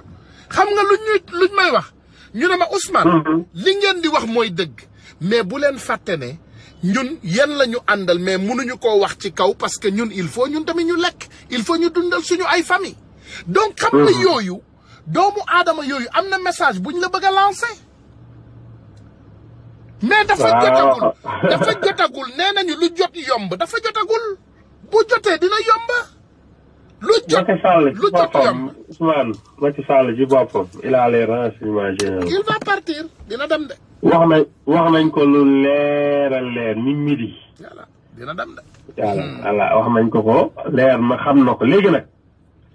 xam nga luñ may wax ñu ne ma Ousmane li ngeen di wax mooy dëgg mais bu leen fàtte ne ñun yéen la ñu àndal mais mënuñu koo wax ci kaw parce que ñun il faut ñun tamit ñu lekk il faut ñu dundal suñu ay famille donc xam nga yooyu doomu aadama yooyu am na message buñ la bëgg a lancer mais dafa jotagul nee nañu lu jot yomb dafa jotagul bu jotee dina yomb lu jot yomb Ousmane Macky Sall ci boppam il a les renseignements généraux il va partir dina dem de wax nañ ko lu leer midi yàlla dina dem de yàlla wax nañ ko leer ma xam na ko léegi nag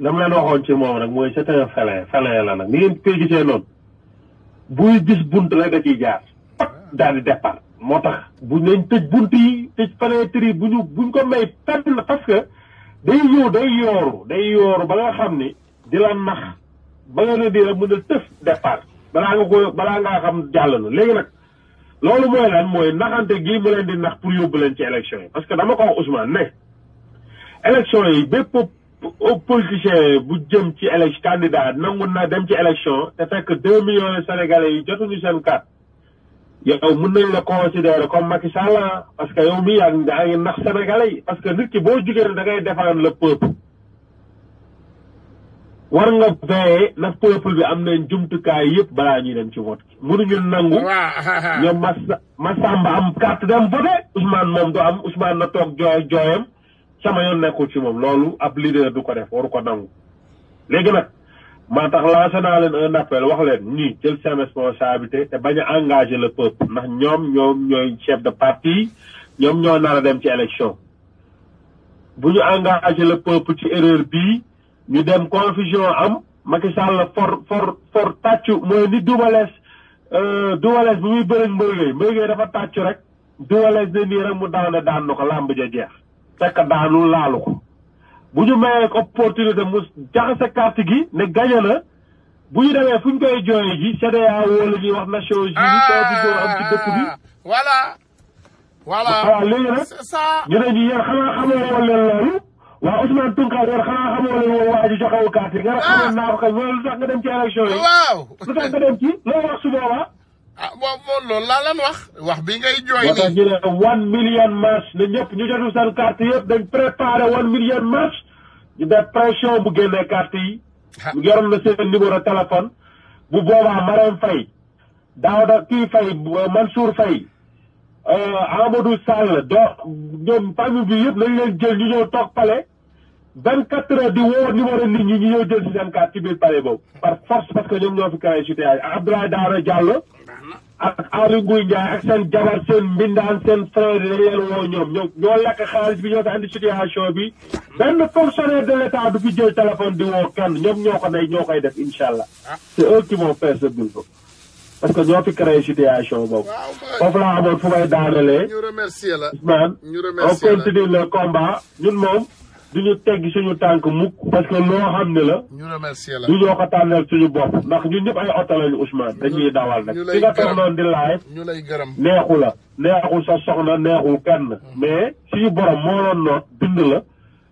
la ma leen waxoon ci moom rek mooy c'est un félin la nag ni ngeen koy gisee noonu buy gis bunt rek da ciy jaar daal di départ moo tax bu nañ tëj bunt yi tëj fenêtre yi buñ ko may penn parce que day yooru ba nga xam ni di la nax ba nga ne di la mën a tëf départ balaa ngaa xam jàll na léegi nag loolu mooy lan mooy naxante gii mu leen di nax pour yóbbu leen ci élection yi parce que dama ko wax Ousmane ne élection yi bépp politicien bu jëm ci élection candidat nangu na dem ci élection te fekk 2 millions de Sénégalais yi jotuñu seen carte yow mën nañ la considérer comme Macky Sall parce que yow mii yaa ngi nax Sénégalais yi parce que nit ki boo jugee da ngay défendre le peuple war nga veiller na peuple bi am nañ jumtukaay yëpp balaa ñuy dem ci vote mënuñu nangu ñoom Massamba am carte dem voté Ousmane moom du am Ousmane na toog jooyam sama yoon nekkul ci moom loolu ab leader du ko def waru ko nangu léegi nag maa tax lancé naa leen un appel wax leen ñii jël seen responsabilité te bañ a engagé le peuple ndax ñoom ñooy chef de parti ñoom ñoo nar a dem ci élection bu engagé le peuple ci erreur bii ñu dem confusion am Macky Sall for tàccu mooy ni dubalees bu muy bëri mbëygee dafa tàccu rek dubalees ne nii rek mu daaw ne daan na ko làmb ja jeex fekk daanul laalu ko bu ñu mayee opportunité mu jaxase carte gi ne gañe na bu ñu demee fu ñu koy jooyee ji CEDEAO la ñuy wax Nations Unies confusion am ci dëkk bi voilà léegi nag ñu ne ñu yéen xanaa xamoo woon leen loolu waa Ousmane Tounkara yéen xanaa xamoo leen woon waa ji joxewul carte yi nga xamoon naa ko kay mooy lu tax nga dem ci élection yi lu tax nga dem ci loolu wax su boobaa moom loolu laa leen wax bi ngay jooy nii tax ñu ne 1 million marche ne ñëpp ñu jotul seen carte yëpp dañ préparé 1 million marche ñu def pression bu génnee carte yi ñu yoroon na seen numéro téléphone bu boobaa Marème Faye Daouda kii Faye Mansour Faye Amadou Sall ñoom famille bi yëpp nañ leen jël ñu ñëw toog palais 24 heures di woo numéro nit ñi ñu ñëw jël si seen carte ci biir palais boobu par force parce que ñoom ñoo fi créé situation Abdoulaye Daouda Diallo ak Aly Ngouille Ndiaye ak seen jabar seen mbindaan seen frère yi dañ leen woo ñoo lekk xaalis bi ñoo fi andi situation bi benn fonctionnaire de l'état du fi jël téléphone di woo kenn ñoom ñoo koy def incha allah c'est eux qui vont faire ce boulot parce que ñoo fi créé situation boobu foofu laa amoon fu may daanelee Ousmane on continue le combat ñun moom duñu tegg suñu tànk mukk parce que loo xam ne la du ñoo ko tànneel suñu bopp ndax ñun ñëpp ay oto lañu Ousmane dañuy dawal nag fi nga toog noonu di live neexul sa soxna neexul kenn mais suñu borom moo doon noot bind la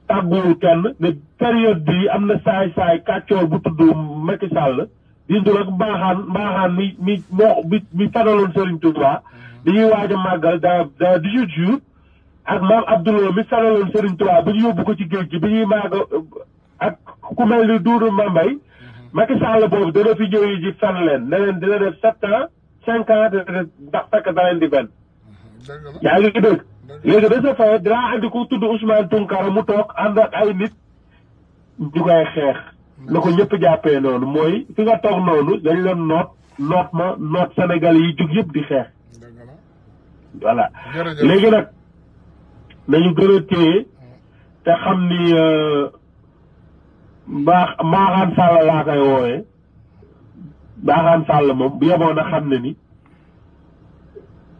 tàgguwul kenn ne période bi am na saay kàccoor bu tudd Macky Sall dindu rek mbaaxaan mi fenaloon Serigne Touba dañuy waaj a màggal dans 18 jours ak maam Abdoulaye mi fenaloon Serigne Touba bi ñu yóbbu ko ci géej gi bi ñuy màgg ak ku mel ni Doudou Mambay Macky Sall boobu dana fi ñëw ji fen leen ne leen dina def 7 ans 5 ans ndax fekk da leen di benn yaa ngi dëgg léegi de ce fait dinaa andi ko tudd Ousmane Tounkara mu toog ànd ak ay nit ñu koy xeex na ko ñëpp jàppee noonu mooy fi nga toog noonu dañ leen noot Sénégal yi jug yëpp di xeex voilà léegi nag nañu gën a téye te xam ni Maaxaan Sall laa koy wooyee Maaxaan Sall moom bu yeboon a xam ne ni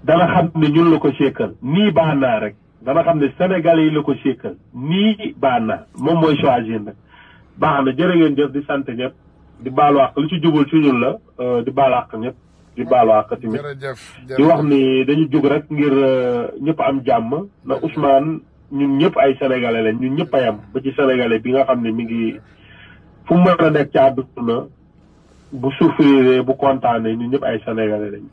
dana xam ne ñun la ko sékkal nii baax naa rek dana xam ne Sénégal yi la ko sékkal nii baax naa moom mooy choisir nag baax na jërë ngeen jëf di sant ñëpp di baalu àq lu ci jubul ci ñun la di baalu àq ñëpp di baalu àq tamit di wax ni dañu jug rek ngir ñëpp am jàmm na Ousmane ñun ñëpp ay sénégalais lañ ñun ñëpp a yam ba ci sénégalais bi nga xam ne mi ngi fu mu mën a nekk ci àdduna bu souffrir bu kontaanee ñun ñëpp ay sénégalais lañ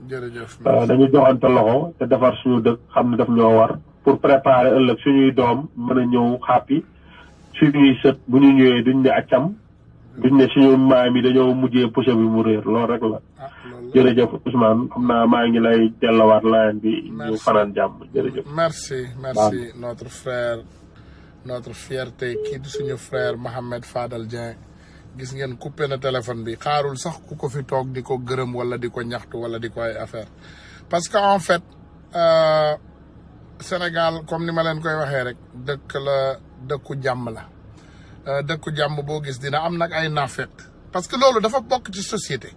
dañu joxante loxo te defar suñu dëkk xam ne daf ñoo war pour préparer ëllëg suñuy doom mën a ñëw xàppi suñuy sët bu ñu ñëwee duñ ne accam duñ ne suñu maam yi dañoo mujjee poche bi mu réer loolu rek la jërëjëf Ousmane xam naa maa ngi lay delluwaat laayeen bi ñu fanaan jàmm jërëjëf merci notre frère notre fierté kii di suñu frère Mohamed Fadel Dieng gis ngeen coupé na téléphone bi xaarul sax ku ko fi toog di ko gërëm wala di ko ñaxtu wala di ko ay affaire parce que en fait Sénégal comme ni ma leen koy waxee rek dëkk la dëkku jàmm la dëkku jàmm boo gis dina am nag ay naafeq parce que loolu dafa bokk ci société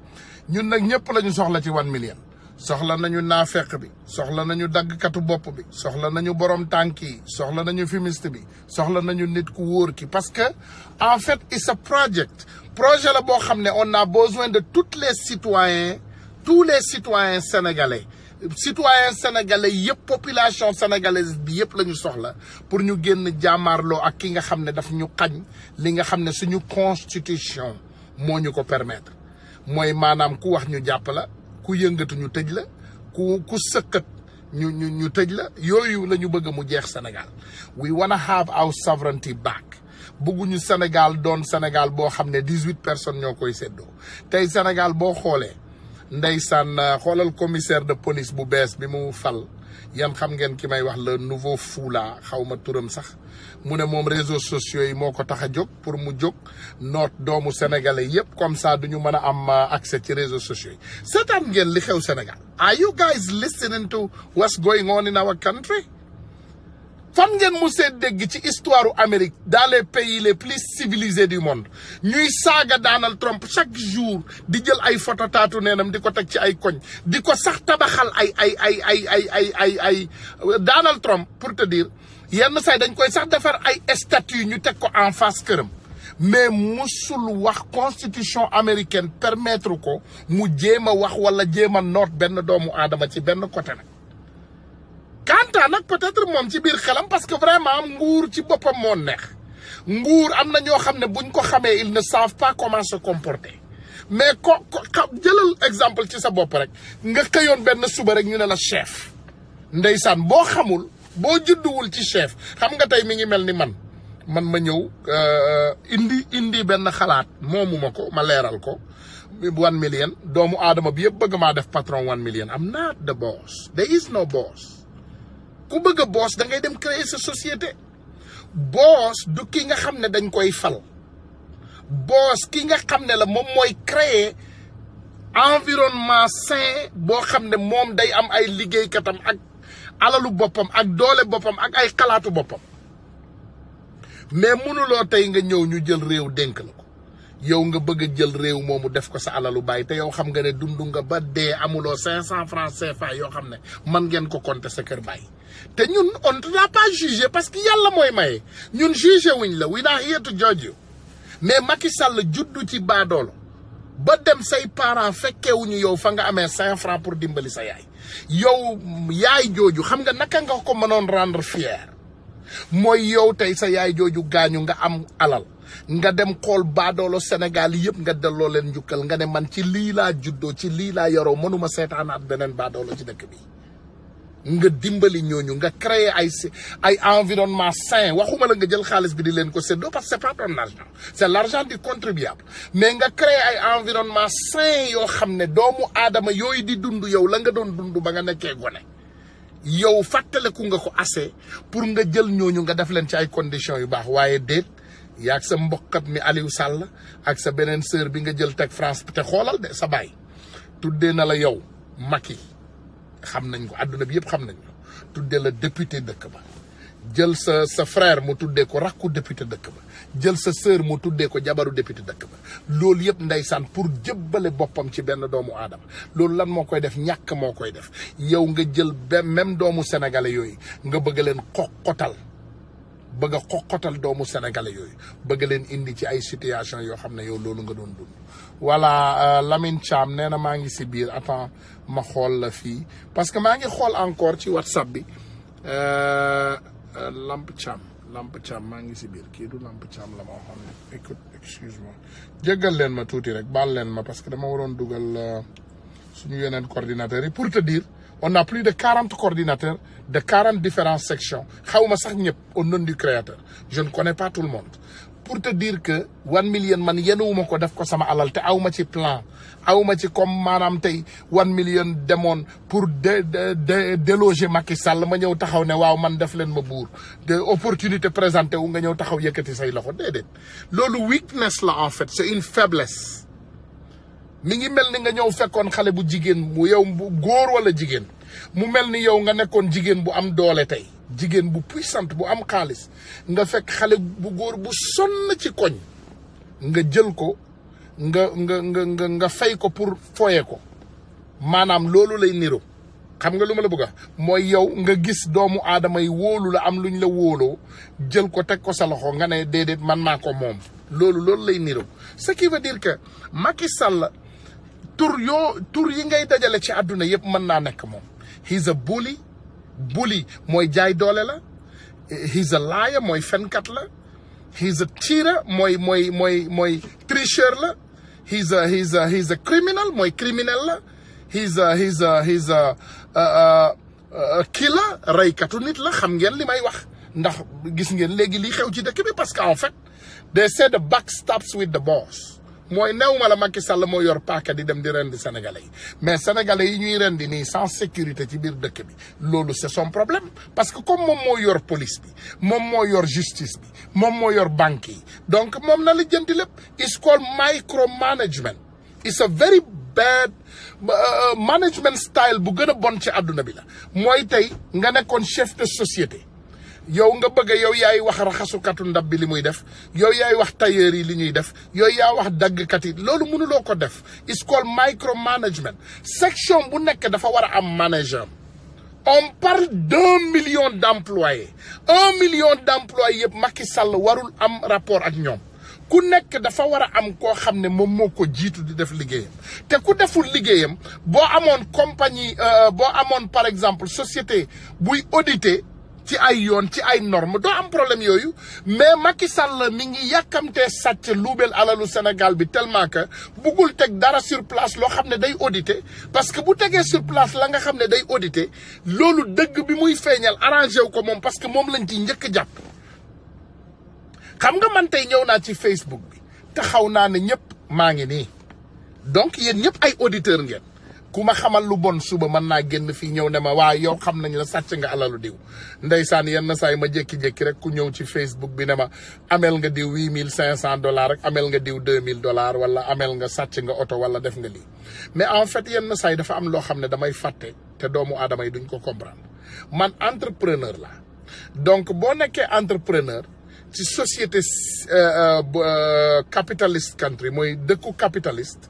ñun nag ñëpp la ñu soxla ci 1 million soxla nañu naafeq bi soxla nañu daggkatu bopp bi soxla nañu borom tànk yi soxla nañu fumiste bi soxla nañu nit ku wóor ki parce que en fait it's a projet la boo xam ne on a besoin de tous les citoyens sénégalais yëpp population sénégalaise bi yëpp la ñu soxla pour ñu génn jàmmaarloo ak ki nga xam ne daf ñu xañ li nga xam ne suñu constitution moo ñu ko permettre mooy maanaam ku wax ñu jàpp la ku yëngatu ñu tëj la ku sëkkat ñu tëj la yooyu la ñu bëgg mu jeex Sénégal we wanna have our sovereignty back bëgguñu Sénégal doon Sénégal boo xam ne 18 personnes ñoo koy séddoo tey Sénégal boo xoolee ndeysaan xoolal commissaire de police bu bees bi mu fal yan xam ngeen ki may wax le nouveau Fula xaw ma turam sax mu ne moom réseaux sociaux yi moo ko tax a jóg pour mu jóg noot doomu sénégalais yépp comme ça duñu mën a am accès ci réseaux sociaux yi seetaan ngeen li xew Sénégal are you guys listening to what's going on in our country fan ngeen mu see dégg ci histoire Amérique dans les pays les plus civilisés du monde ñuy saaga Donald Trump chaque jour di jël ay photo taatu neenam di ko teg ci ay koñ di ko sax tabaxal ay Donald Trump pour te dire yenn say dañ koy sax defar ay statue ñu teg ko en face këram mais musul wax constitution américaine permettre ko mu jéem a wax wala jéem a noot benn doomu aadama ci benn côté nag kanta nag peut-être moom ci biir xelam parce que vraiment nguur ci boppam moo neex nguur am na ñoo xam ne buñ ko xamee ils ne savent pas comment se comporter mais jëlal exemple ci sa bopp rek nga xëyoon benn suba rek ñu ne la chef ndeysaan boo xamul boo judduwul ci chef xam nga tey mi ngi mel ni man ma ñëw indi benn xalaat moomuma ko ma leeral ko 1 million doomu aadama bi yëpp bëgg maa def patron 1 million I'm not the boss there is no boss ku bëgg a boss da ngay dem créer sa société boss du ki nga xam ne dañ koy fal boss ki nga xam ne la moom mooy créer environnement sain boo xam ne moom day am ay liggéeykatam ak alalu boppam ak doole boppam ak ay xalaatu boppam mais mënuloo tey nga ñëw ñu jël réew dénk la ko yow nga bëgg a jël réew moomu def ko sa alalu bàyyi te yow xam nga ne dund nga ba dee amuloo 500 francs CFA yoo xam ne man ngeen ko compter sa kër bàyyi te ñun on ne l'a pas jugé parce que yàlla mooy maye ñun jugé wuñ la we not here to judge you mais Macky Sall juddu ci baadoolo ba dem say parents fekkewuñu yow fa nga amee 5 francs pour dimbali sa yaay yow yaay jooju xam nga naka nga ko mënoon rendre fier mooy yow tey sa yaay jooju gaañu nga am alal nga dem xool baadoolo Sénégal yëpp nga delloo leen njukkal nga ne man ci lii laa juddoo ci lii laa yoroo mënuma seetaanaat beneen baadoolo ci dëkk bi nga dimbali ñooñu nga créer ay environnement sain waxuma la nga jël xaalis bi di leen ko séddoo parce que c'est pas ton argent c'est l'argent du contribuable mais nga créer ay environnement sain yoo xam ne doomu aadama yooyu di dund yow la nga doon dund ba nga nekkee gone yow fàttaleku nga ko assez pour nga jël ñooñu nga def leen ci ay conditions yu baax waaye déet yaag sa mbokkat mi Aliou Sall ak sa beneen sœur bi nga jël teg France te xoolal de sa baay tuddee na la yow Macky xam nañ ko àdduna bi yëpp xam nañ ko tuddee la député dëkk ba jël sa frère mu tuddee ko rakku député dëkk ba jël sa sœur mu tuddee ko jabaru député dëkk ba loolu yëpp ndeysaan pour jëbbale boppam ci benn doomu aadama loolu lan moo koy def ñàkk moo koy def yow nga jël même doomu sénégalais yooyu nga bëgg leen xoqotal bëgg a xoqotal doomu sénégalais yooyu bëgg leen indi ci ay situation yoo xam ne yow loolu nga doon dund voilà Lamine Thiam nee na maa ngi si biir attends ma xool la fii parce que maa ngi xool encore ci WhatsApp bi Lamp Thiam maa ngi si biir kii du Lamp Thiam la ma waxoon ne écoute excuse-moi jéggal leen ma tuuti rek baal leen ma parce que dama waroon dugal suñu yeneen coordinateurs yi pour te dire on a plus de 40 coordinateurs de 40 différentes sections xawma sax ñëpp au nom du créateur je ne connais pas tout le monde pour te dire que 1 million man yenuwuma ko def ko sama alal te awma ci plan awma ci comme maanaam tey 1 million demoon pour déloger Macky Sall ma ñëw taxaw ne waaw man def leen ma buur de opportunité présenté wu nga ñëw taxaw yëkkati say loxo déedéet loolu weakness la en fait c'est une faiblesse mi ngi mel ni nga ñëw fekkoon xale bu jigéen bu yow bu góor wala jigéen mu mel ni yow nga nekkoon jigéen bu am doole tey jigéen bu puissante bu am xaalis nga fekk xale bu góor bu sonn ci koñ nga jël ko nga fay ko pour foye ko maanaam loolu lay niro xam nga lu ma la bëgg a mooy yow nga gis doomu aadama yi wóolu la am luñ la wóoloo jël ko teg ko sa loxo nga ne déedéet man maa ko moom loolu lay niro ce qui veut dire que Macky Sall tur yi ngay dajale ci àdduna yëpp mën naa nekk moom he's a bully mooy jaay doole la he's a liar mooy fenkat la he's a cheater mooy tricheur la he's a criminal mooy criminel la kii la reykatu nit la xam ngeen li may wax ndax gis ngeen léegi lii xew ci dëkk bi parce que en fait they say the buck stops with the boss mooy new ma la Macky Sall moo yor paaka di dem di rendi sénégalais yi mais sénégalais yi ñuy rendi nii sans sécurité ci biir dëkk bi loolu c'est son problème parce que comme moom moo yor police bi moom moo yor justice bi moom moo yor banque yi donc moom na la jënti lépp it's called micromanagement it's a very bad management style bu gën a bon ci àdduna bi la mooy tey nga nekkoon chef de société yow nga bëgg yow yaay wax raxasukatu ndab bi li muy def yow yaay wax tailleur yi li ñuy def yow yaa wax daggkat yi loolu mënuloo ko def it's called micromanagement section bu nekk dafa war a am manager on parle d'1 million d'employés 1 million d'employés yëpp Macky Sall warul am rapport ak ñoom ku nekk dafa war a am koo xam ne moom moo ko jiitu di def liggéeyam te ku deful liggéeyam boo amoon compagnie boo amoon par exemple société buy auditer ci ay yoon ci ay normes doo am problème yooyu mais Macky Sall mi ngi yàkkamtee sàcc luubel alalu Sénégal bi tellement que buggul teg dara sur place loo xam ne day auditer parce que bu tegee sur place la nga xam ne day auditer loolu dëgg bi muy feeñal arrangé wu ko moom parce que moom lañ ci njëkk jàpp. xam nga man tey ñëw naa ci Facebook bi taxaw naa ne ñëpp maa ngi nii donc yéen ñëpp ay auditeur ngeen ku ma xamal lu bon suba mën naa génn fii ñëw ne ma waa yow xam nañ la sàcc nga alalu diw ndeysaan yenn saa yi ma jékki-jékki rek ku ñëw ci Facebook bi ne ma amel nga diw $8,500 rek amel nga diw $2,000 wala amel nga sàcc nga oto wala def nga lii mais en fait yenn saa yi dafa am loo xam ne damay fàtte te doomu aadama yi duñ ko comprendre man entrepreneur la donc boo nekkee entrepreneur ci société capitaliste country mooy dëkku capitaliste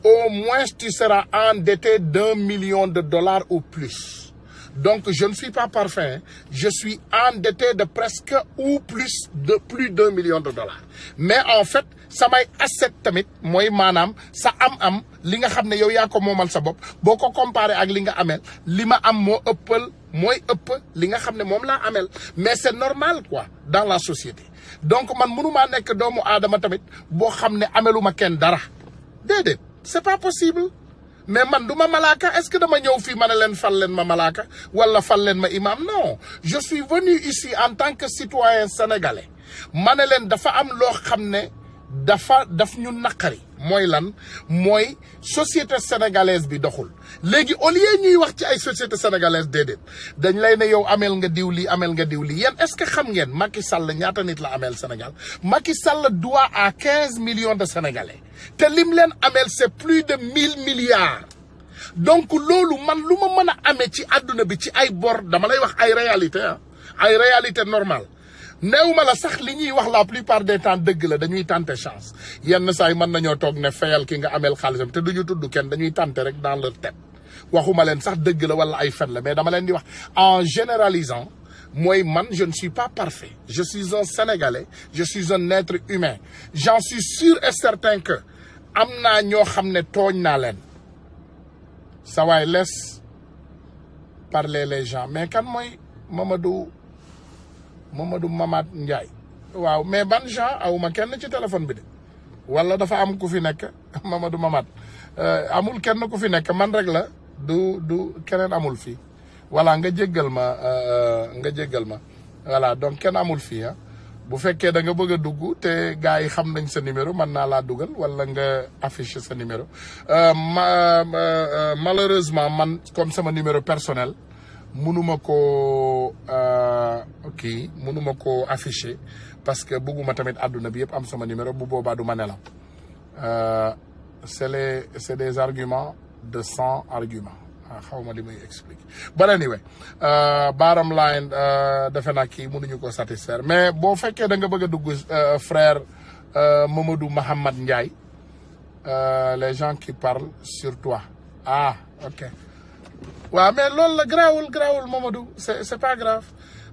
au moins tu seras endetté d'1 million de dollars ou plus donc je ne suis pas parfait je suis endetté de presque ou plus d'1 million de dollars mais en fait samay asset tamit mooy maanaam sa am li nga xam ne yow yaa ko moomal sa bopp boo ko comparé ak li nga amel li ma am moo ëpp li nga xam ne moom laa amel mais c'est normal quoi dans la société donc man mënumaa nekk doomu aadama tamit boo xam ne ameluma kenn dara déedéet c'est pas possible mais man du ma malaaka est-ce que dama ñëw fii ma ne leen fal leen ma malaaka wala fal leen ma imam non je suis venu ici en tant que citoyen sénégalais ma ne leen dafa am loo xam ne daf ñu naqari mooy lan mooy société sénégalaise bi doxul léegi au lieu ñuy wax ci ay société sénégalaise déedéet dañ lay ne yow amel nga diw lii amel nga diw lii yéen est-ce que xam ngeen Macky Sall ñaata nit la amel Sénégal Macky Sall doit à 15 millions de Sénégalais te lim leen amel c'est plus de 1000 milliards donc loolu man lu ma mën a amee ci àdduna bi ci ay bor dama lay wax ay réalité ay réalité normale néewuma la sax li ñuy wax la plupart des temps dëgg la dañuy tenter chance yenn saa yi mën nañoo toog ne fayal ki nga amel xaalisam te duñu tudd kenn dañuy tenter rek dans leur tête waxuma leen sax dëgg la wala ay fen la mais dama leen di wax en généralisant mooy man je ne suis pas parfait je suis un Sénégalais je suis un être humain j'en suis sûr et certain que am naa ñoo xam ne tooñ naa leen sa waay laisse parler les gens mais kan mooy Mamadou Mamad Ndiaye waaw mais ban gens awuma kenn ci téléphone bi de wala dafa am ku fi nekk Mamadou Mamad amul kenn ku fi nekk man rek la du keneen amul fii voilà nga jéggal ma voilà donc kenn amul fii bu fekkee da nga bëgg a dugg te gars yi xam nañ sa numéro mën naa laa dugal wala nga afficher sa numéro malheureusement man comme sama numéro personnel mënuma ko mënuma ko afficher parce que bëgguma tamit àdduna bi yëpp am sama numéro bu boobaa du ma nelaw c'est des arguments de 100 arguments xaw ma li muy expliquer but anyway bottom line defe naa kii mënuñu ko satisfaire mais boo fekkee da nga bëgg a dugg frère Mamadou Mahamad Ndiaye les gens qui parlent sur toi ok waaw mais loolu la grawul Mamadou c'est pas grave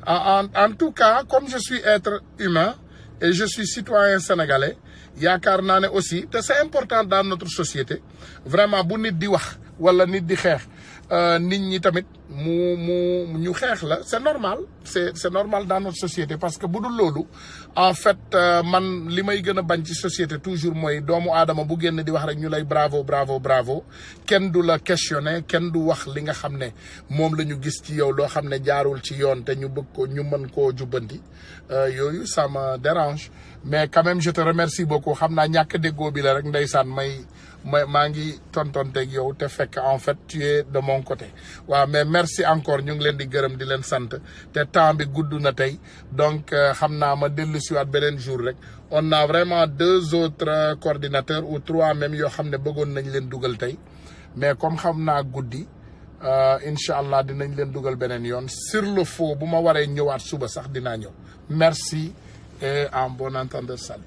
en tout cas comme je suis être humain et je suis citoyen sénégalais yaakaar naa ne aussi te c'est important dans notre société vraiment bu nit di wax wala nit di xeex nit ñi tamit ñu xeex la c'est normal c'est normal dans notre société parce que bu dul loolu en fait man li may gën a bañ ci société toujours mooy doomu aadama bu génn di wax rek ñu lay bravo bravo bravo kenn du la questionner kenn du wax li nga xam ne moom la ñu gis ci yow loo xam ne jaarul ci yoon te ñu bëgg ko ñu mën koo jubbanti yooyu ça me dérange mais quand même je te remercie beaucoup xam naa ñàkk déggoo bi la rek ndeysaan maa ngi tontonteeg yow te fekk en fait tu es de mon côté waaw mais merci encore ñu ngi leen di gërëm di leen sant te temps bi gudd na tey donc xam naa ma dellu siwaat beneen jour rek on a vraiment 2 autres coordinateurs ou 3 même yoo xam ne bëggoon nañ leen dugal tey mais comme xam naa guddi incha allah dinañ leen dugal beneen yoon sur le faux bu ma waree ñëwaat suba sax dinaa ñëw merci et en bon entendeur salut